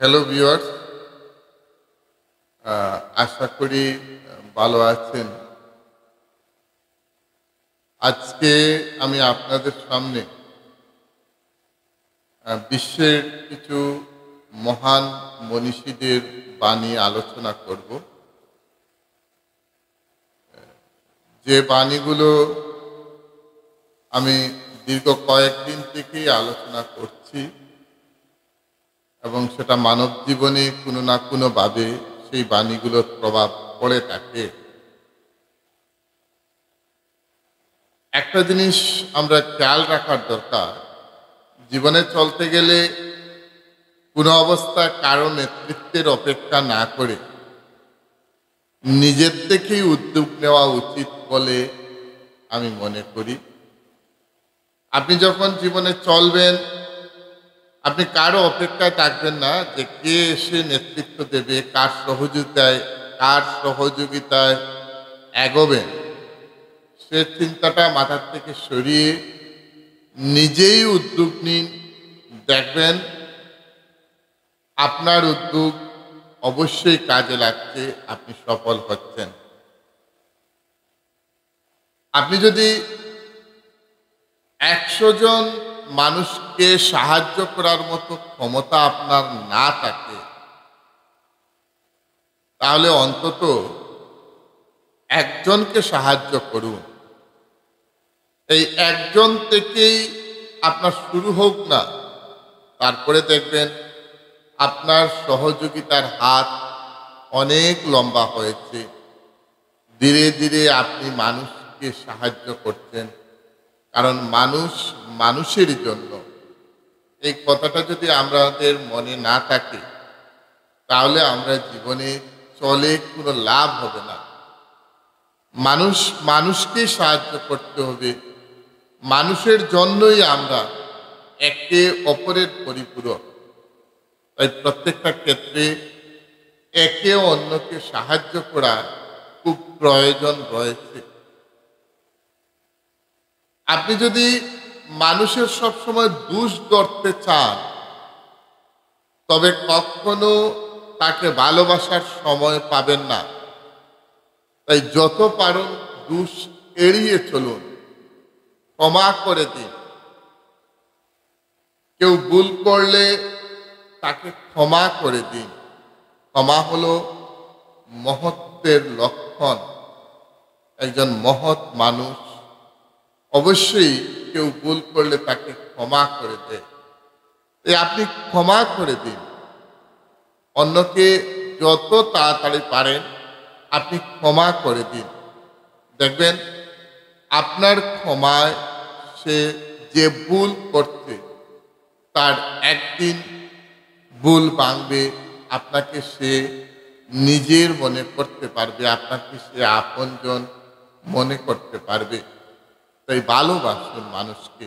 Hello viewers, আশা করি ভালো আছেন। আজকে আমি আপনাদের সামনে বিশ্বের কিছু মহান মনীষীদের বাণী আলোচনা করব। যে বাণীগুলো আমি দীর্ঘ কয়েকদিন থেকেই আলোচনা করছি এবং সেটা মানব জীবনে কোনো না কোনোভাবে সেই বাণীগুলোর প্রভাব পড়ে থাকে। একটা জিনিস আমরা খেয়াল রাখার দরকার, জীবনে চলতে গেলে কোনো অবস্থায় কারো নেতৃত্বের অপেক্ষা না করে নিজের থেকেই উদ্যোগ নেওয়া উচিত বলে আমি মনে করি। আপনি যখন জীবনে চলবেন, আপনি কারো অপেক্ষায় থাকবেন না যে কে এসে নেতৃত্ব দেবে, কার সহযোগিতায় এগোবেন। সে চিন্তাটা মাথার থেকে সরিয়ে নিজেই উদ্যোগ নিন। দেখবেন আপনার উদ্যোগ অবশ্যই কাজে লাগছে, আপনি সফল হচ্ছেন। আপনি যদি ১০০ জন মানুষকে সাহায্য করার মতো ক্ষমতা আপনার না থাকে, তাহলে অন্তত একজনকে সাহায্য করুন। এই একজন থেকেই আপনার শুরু হোক না, তারপরে দেখবেন আপনার সহযোগিতার হাত অনেক লম্বা হয়েছে। ধীরে ধীরে আপনি মানুষকে সাহায্য করছেন, কারণ মানুষ মানুষের জন্য। এই কথাটা যদি আমাদের মনে না থাকে, তাহলে আমরা জীবনে চলে কোনো লাভ হবে না। মানুষ মানুষকে সাহায্য করতে হবে। মানুষের জন্যই আমরা একে অপরের পরিপূরক। তাই প্রত্যেকটা ক্ষেত্রে একে অন্যকে সাহায্য করা খুব প্রয়োজন রয়েছে। আপনি যদি মানুষের সবসময় দোষ ধরতে চান, তবে কখনো তাকে ভালোবাসার সময় পাবেন না। তাই যত পারেন দোষ এড়িয়ে চলুন, ক্ষমা করে দিন। কেউ ভুল করলে তাকে ক্ষমা করে দিন। ক্ষমা হলো মহত্বের লক্ষণ। একজন মহৎ মানুষ অবশ্যই কেউ ভুল করলে তাকে ক্ষমা করে দেয়। তাই আপনি ক্ষমা করে দিন। অন্যকে যত তাড়াতাড়ি পারেন আপনি ক্ষমা করে দিন। দেখবেন আপনার ক্ষমায় সে যে ভুল করছে, তার একদিন ভুল ভাঙবে, আপনাকে সে নিজের মনে করতে পারবে, আপনাকে সে আপনজন মনে করতে পারবে। তাই ভালোবাসুন মানুষকে,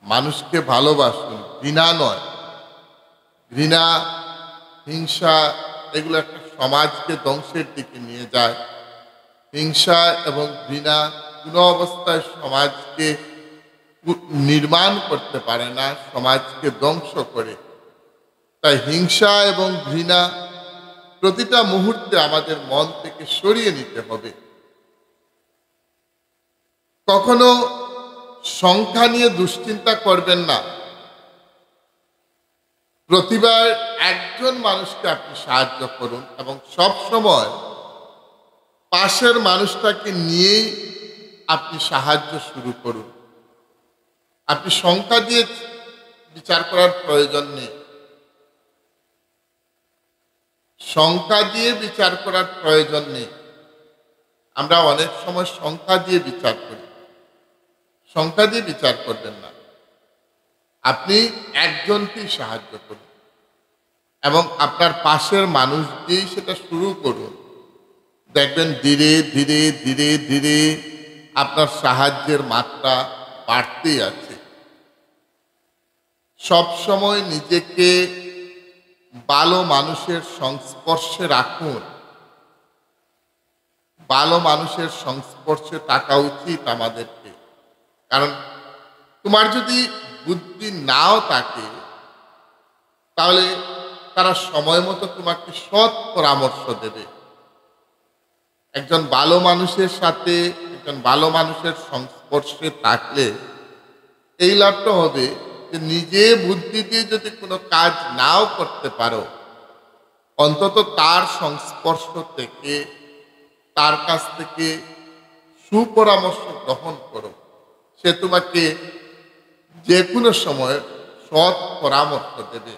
মানুষকে ভালোবাসুন, ঘৃণা নয়। ঘৃণা, হিংসা এগুলো একটা সমাজকে ধ্বংসের দিকে নিয়ে যায়। হিংসা এবং ঘৃণা কোনো অবস্থায় সমাজকে নির্মাণ করতে পারে না, সমাজকে ধ্বংস করে। তাই হিংসা এবং ঘৃণা প্রতিটা মুহূর্তে আমাদের মন থেকে সরিয়ে নিতে হবে। কখনো সংখ্যা নিয়ে দুশ্চিন্তা করবেন না। প্রতিবার একজন মানুষকে আপনি সাহায্য করুন এবং সব সময় পাশের মানুষটাকে নিয়েই আপনি সাহায্য শুরু করুন। আপনি সংখ্যা দিয়ে বিচার করার প্রয়োজন নেই। সংখ্যা দিয়ে বিচার করার প্রয়োজন নেই। আমরা অনেক সময় সংখ্যা দিয়ে বিচার করি। সংখ্যা দিয়ে বিচার করবেন না। আপনি একজনকেই সাহায্য করুন এবং আপনার পাশের মানুষ দিয়েই সেটা শুরু করুন। দেখবেন ধীরে ধীরে ধীরে ধীরে আপনার সাহায্যের মাত্রা বাড়তেই আছে। সব সময় নিজেকে ভালো মানুষের সংস্পর্শে রাখুন। ভালো মানুষের সংস্পর্শে থাকা উচিত আমাদেরকে। কারণ তোমার যদি বুদ্ধি নাও থাকে, তাহলে তারা সময় মতো তোমাকে সৎ পরামর্শ দেবে। একজন ভালো মানুষের সাথে একজন ভালো মানুষের সংস্পর্শে থাকলে এই লাভটা হবে যে নিজে বুদ্ধি দিয়ে যদি কোনো কাজ নাও করতে পারো, অন্তত তার সংস্পর্শ থেকে, তার কাছ থেকে সুপরামর্শ গ্রহণ করো। সে তোমাকে যে কোনো সময় সৎ পরামর্শ দেবে।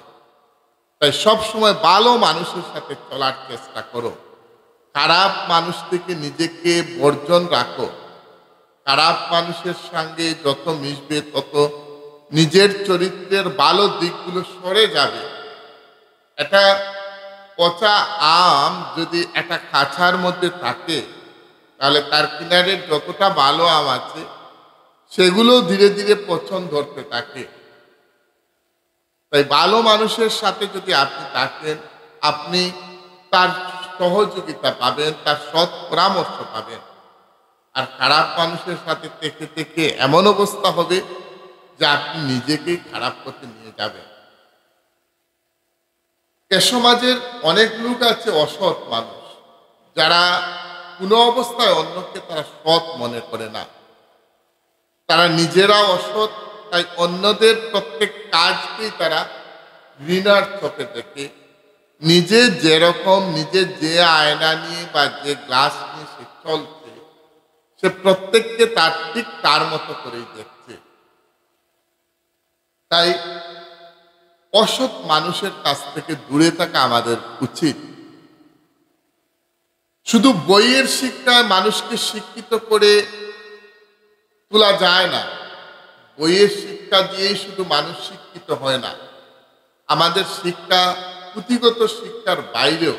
তাই সব সময় ভালো মানুষের সাথে চলার চেষ্টা করো। খারাপ মানুষ থেকে নিজেকে বর্জন রাখো। খারাপ মানুষের সঙ্গে যত মিশবে তত নিজের চরিত্রের ভালো দিকগুলো সরে যাবে। একটা পচা আম যদি একটা খাঁচার মধ্যে থাকে, তাহলে তার কিনারের যতটা ভালো আম আছে সেগুলো ধীরে ধীরে পচন ধরতে থাকে। তাই ভালো মানুষের সাথে যদি আপনি থাকেন, আপনি তার সহযোগিতা পাবেন, তার সৎ পরামর্শ পাবেন। আর খারাপ মানুষের সাথে থেকে থেকে এমন অবস্থা হবে যে আপনি নিজেকেই খারাপ পথে নিয়ে যাবেন। এ সমাজের অনেক লোক আছে অসৎ মানুষ, যারা কোনো অবস্থায় অন্যকে তারা সৎ মনে করে না। তারা নিজেরাও অসৎ, তাই অন্যদের প্রত্যেক কাজকেই তারা ঘৃণার চোখে দেখে। নিজে যেরকম, নিজে যে আয়না নিয়ে বা যে গ্লাস নিয়ে সে চলছে, সে প্রত্যেককে তার ঠিক তার মতো করেই দেখছে। তাই অসৎ মানুষের কাছ থেকে দূরে থাকা আমাদের উচিত। শুধু বইয়ের শিক্ষায় মানুষকে শিক্ষিত করে তোলা যায় না। বইয়ের শিক্ষা দিয়েই শুধু মানুষ শিক্ষিত হয় না। আমাদের শিক্ষা পুঁথিগত শিক্ষার বাইরেও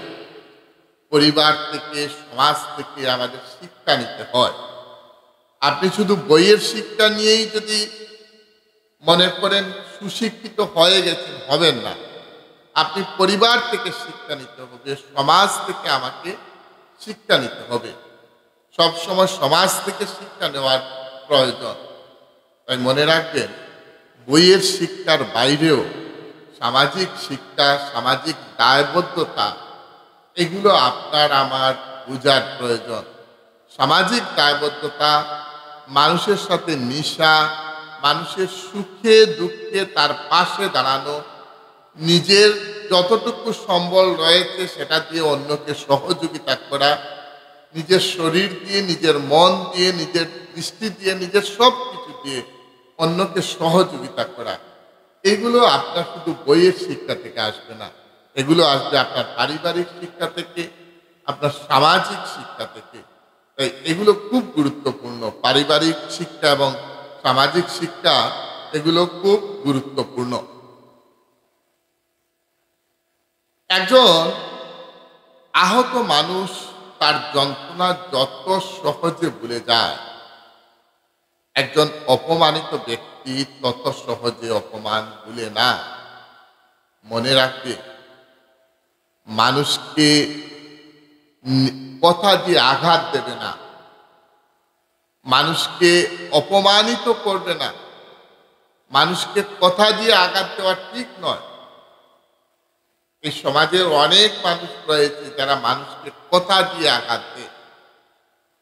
পরিবার থেকে, সমাজ থেকে আমাদের শিক্ষা নিতে হয়। আপনি শুধু বইয়ের শিক্ষা নিয়েই যদি মনে করেন সুশিক্ষিত হয়ে গেছেন, হবেন না। আপনি পরিবার থেকে শিক্ষা নিতে হবে, সমাজ থেকে আমাকে শিক্ষা নিতে হবে। সবসময় সমাজ থেকে শিক্ষা নেওয়ার প্রয়োজন। তাই মনে রাখবেন, বইয়ের শিক্ষার বাইরেও সামাজিক শিক্ষা, সামাজিক দায়বদ্ধতা, এগুলো আপনার আমার বোঝার প্রয়োজন। সামাজিক দায়বদ্ধতা, মানুষের সাথে মিশা, মানুষের সুখে দুঃখে তার পাশে দাঁড়ানো, নিজের যতটুকু সম্বল রয়েছে সেটা দিয়ে অন্যকে সহযোগিতা করা, নিজের শরীর দিয়ে, নিজের মন দিয়ে, নিজের দৃষ্টি দিয়ে, নিজের সব কিছু দিয়ে অন্যকে সহযোগিতা করা, এগুলো আপনার শুধু বইয়ের শিক্ষা থেকে আসবে না। এগুলো আসবে আপনার পারিবারিক শিক্ষা থেকে, আপনার সামাজিক শিক্ষা থেকে। তাই এগুলো খুব গুরুত্বপূর্ণ। পারিবারিক শিক্ষা এবং সামাজিক শিক্ষা, এগুলো খুব গুরুত্বপূর্ণ। একজন আহত মানুষ তার যন্ত্রণা যত সহজে ভুলে যায়, একজন অপমানিত ব্যক্তি তত সহজে অপমান ভুলে না। মনে রাখবে, মানুষকে কথা দিয়ে আঘাত দেবে না, মানুষকে অপমানিত করবে না। মানুষকে কথা দিয়ে আঘাত দেওয়া ঠিক নয়। এই সমাজের অনেক মানুষ রয়েছে যারা মানুষকে কথা দিয়ে আঘাত দেয়।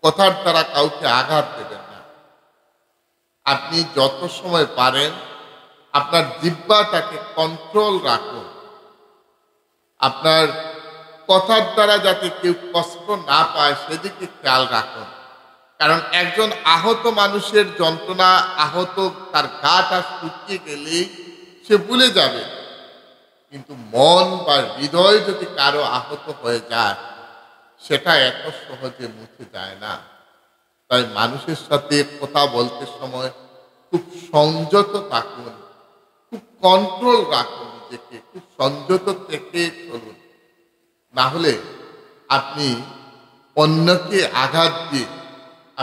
কথার দ্বারা কাউকে আঘাত দেবেন না। আপনি যত সময় পারেন আপনার জিহ্বাটাকে কন্ট্রোল রাখুন। আপনার কথার দ্বারা যাতে কেউ কষ্ট না পায় সেদিকে খেয়াল রাখুন। কারণ একজন আহত মানুষের যন্ত্রণা, আহত তার গাটা শুকিয়ে গেলেই সে ভুলে যাবে। কিন্তু মন বা হৃদয় যদি কারো আহত হয়ে যায়, সেটা এত সহজে মুছে যায় না। তাই মানুষের সাথে কথা বলতে সময় খুব সংযত থাকুন, খুব কন্ট্রোল রাখুন নিজেকে, খুব সংযত থেকে চলুন। না হলে আপনি অন্যকে আঘাত দিয়ে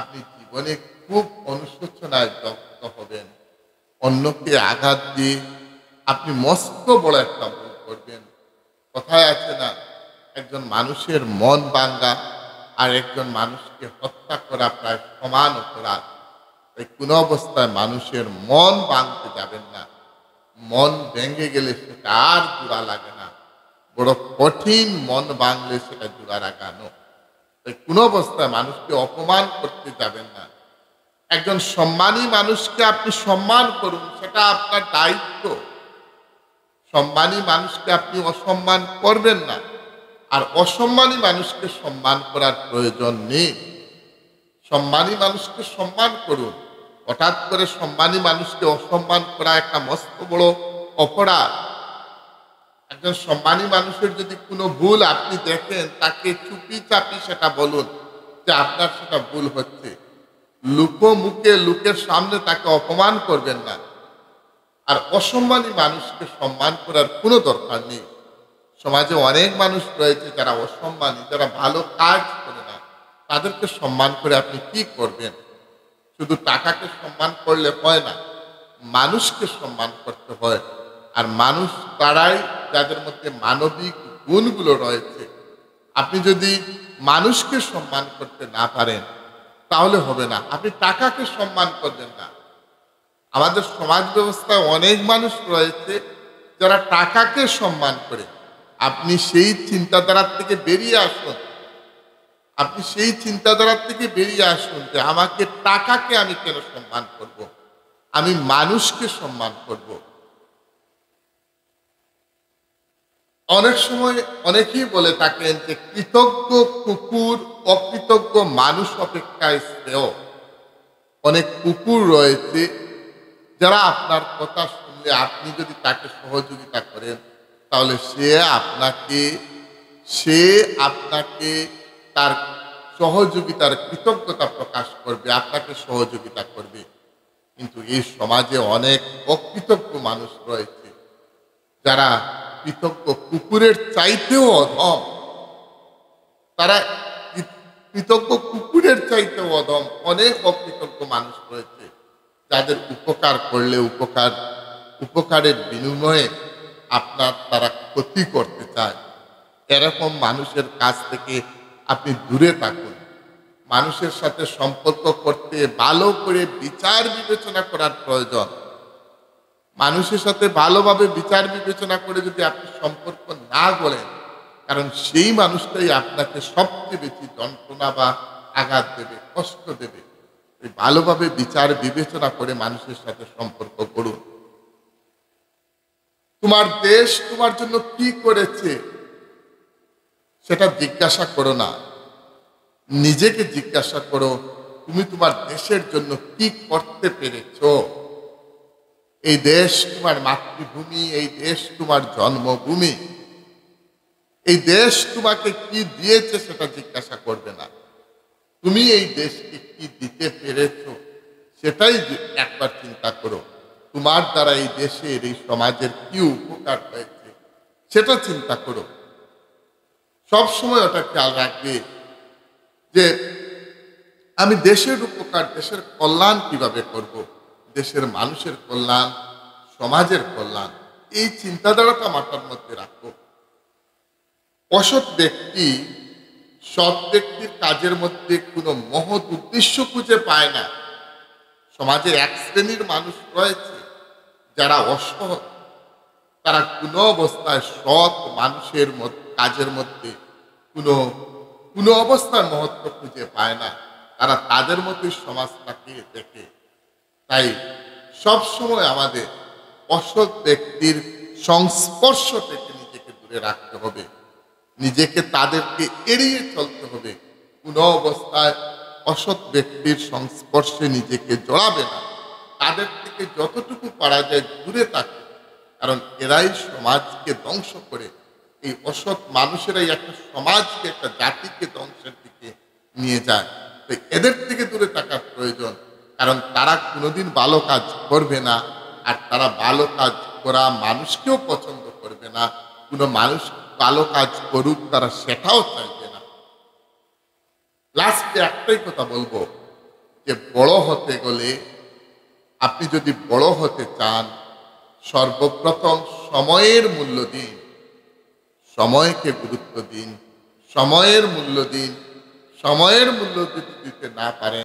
আপনি জীবনে খুব অনুশোচনায় জব্দ হবেন। অন্যকে আঘাত দিয়ে আপনি মস্ত বড় একটা ভুল করবেন। কথায় আছে না, একজন মানুষের মন ভাঙ্গা আর একজন মানুষকে হত্যা করা প্রায় সমান অপরাধ। তাই কোনো অবস্থায় মানুষের মন ভাঙতে যাবেন না। মন ভেঙে গেলে সেটা আর জোড়া লাগে না। বড় কঠিন, মন ভাঙলে সেটা জোড়া লাগানো। তাই কোনো অবস্থায় মানুষকে অপমান করতে যাবেন না। একজন সম্মানী মানুষকে আপনি সম্মান করুন, সেটা আপনার দায়িত্ব। সম্মানী মানুষকে আপনি অসম্মান করবেন না, আর অসম্মানী মানুষকে সম্মান করার প্রয়োজন নেই। সম্মানী মানুষকে সম্মান করুন। হঠাৎ করে সম্মানী মানুষকে অসম্মান করা একটা মস্ত বড় অপরাধ। একজন সম্মানী মানুষের যদি কোনো ভুল আপনি দেখেন, তাকে চুপি চাপি সেটা বলুন যে আপনার সেটা ভুল হচ্ছে। মুখে লোকের সামনে তাকে অপমান করবেন না। আর অসম্মানী মানুষকে সম্মান করার কোনো দরকার নেই। সমাজে অনেক মানুষ রয়েছে যারা অসম্মানী, যারা ভালো কাজ করে না, তাদেরকে সম্মান করে আপনি কি করবেন? শুধু টাকাকে সম্মান করলে হয় না, মানুষকে সম্মান করতে হয়। আর মানুষ তারাই যাদের মধ্যে মানবিক গুণগুলো রয়েছে। আপনি যদি মানুষকে সম্মান করতে না পারেন, তাহলে হবে না। আপনি টাকাকে সম্মান করবেন না। আমাদের সমাজ ব্যবস্থায় অনেক মানুষ রয়েছে যারা টাকাকে সম্মান করে। আপনি সেই চিন্তাধারার থেকে বেরিয়ে আসুন। আপনি সেই চিন্তাধারার থেকে বেরিয়ে আসুন যে আমাকে টাকাকে আমি কেন সম্মান করব, আমি মানুষকে সম্মান করব। অনেক সময় অনেকেই বলে থাকেন যে কৃতজ্ঞ কুকুর অকৃতজ্ঞ মানুষ অপেক্ষায় শ্রেয়। অনেক কুকুর রয়েছে যারা আপনার কথা শুনলে আপনি যদি তাকে সহযোগিতা করেন, তাহলে সে আপনাকে তার সহযোগিতার কৃতজ্ঞতা প্রকাশ করবে, আপনাকে সহযোগিতা করবে। কিন্তু এই সমাজে অনেক অকৃতজ্ঞ মানুষ রয়েছে যারা কৃতজ্ঞ কুকুরের চাইতেও অধম। তারা কৃতজ্ঞ কুকুরের চাইতেও অধম। অনেক অকৃতজ্ঞ মানুষ রয়েছে যাদের উপকার করলে উপকারের বিনিময়ে তারা ক্ষতি করতে চায়। এরকম মানুষের কাছ থেকে আপনি দূরে থাকুন। মানুষের সাথে সম্পর্ক করতে ভালো করে বিচার বিবেচনা করার প্রয়োজন। মানুষের সাথে ভালোভাবে বিচার বিবেচনা করে যদি আপনি সম্পর্ক না গড়েন, কারণ সেই মানুষটাই আপনাকে সবচেয়ে বেশি যন্ত্রণা বা আঘাত দেবে, কষ্ট দেবে। ভালোভাবে বিচার বিবেচনা করে মানুষের সাথে সম্পর্ক করুন। তোমার দেশ তোমার জন্য কি করেছে সেটা জিজ্ঞাসা করো না, নিজেকে জিজ্ঞাসা করো তুমি তোমার দেশের জন্য কি করতে পেরেছ। এই দেশ তোমার মাতৃভূমি, এই দেশ তোমার জন্মভূমি। এই দেশ তোমাকে কি দিয়েছে সেটা জিজ্ঞাসা করবে না, তুমি এই দেশকে কি দিতে পেরেছ সেটাই একবার চিন্তা করো। তোমার দ্বারা এই দেশের, এই সমাজের কি উপকার হয়েছে সেটা চিন্তা করো। সবসময় ওটা খেয়াল রাখবে যে আমি দেশের উপকার, দেশের কল্যাণ কিভাবে করব, দেশের মানুষের কল্যাণ, সমাজের কল্যাণ, এই চিন্তাধারাটা মাথার মধ্যে রাখো। অসৎ ব্যক্তি সৎ ব্যক্তির কাজের মধ্যে কোনো মহৎ উদ্দেশ্য খুঁজে পায় না। সমাজে এক শ্রেণীর মানুষ রয়েছে যারা অসৎ, তারা কোনো অবস্থায় সৎ মানুষের কাজের মধ্যে কোনো অবস্থায় মহত্ব খুঁজে পায় না। তারা তাদের মতোই সমাজটাকে দেখে। তাই সবসময় আমাদের অসৎ ব্যক্তির সংস্পর্শ থেকে নিজেকে দূরে রাখতে হবে, নিজেকে তাদেরকে এড়িয়ে চলতে হবে। কোনো অবস্থায় অসৎ ব্যক্তির সংস্পর্শে নিজেকে জড়াবে না, তাদের থেকে যতটুকু পারা যায় দূরে থাকবে। কারণ এরাই সমাজকে ধ্বংস করে। এই অসৎ মানুষেরাই একটা সমাজকে, একটা জাতিকে ধ্বংসের দিকে নিয়ে যায়। তো এদের থেকে দূরে থাকার প্রয়োজন, কারণ তারা কোনোদিন ভালো কাজ করবে না। আর তারা ভালো কাজ করা মানুষকেও পছন্দ করবে না। কোনো মানুষ ভালো কাজ করুক তারা সেটাও চাইবে না। লাস্টে একটাই কথা বলবো যে বড় হতে গেলে, আপনি যদি বড় হতে চান, সর্বপ্রথম সময়ের মূল্য দিন, সময়কে গুরুত্ব দিন, সময়ের মূল্য দিন। সময়ের মূল্য যদি দিতে না পারেন,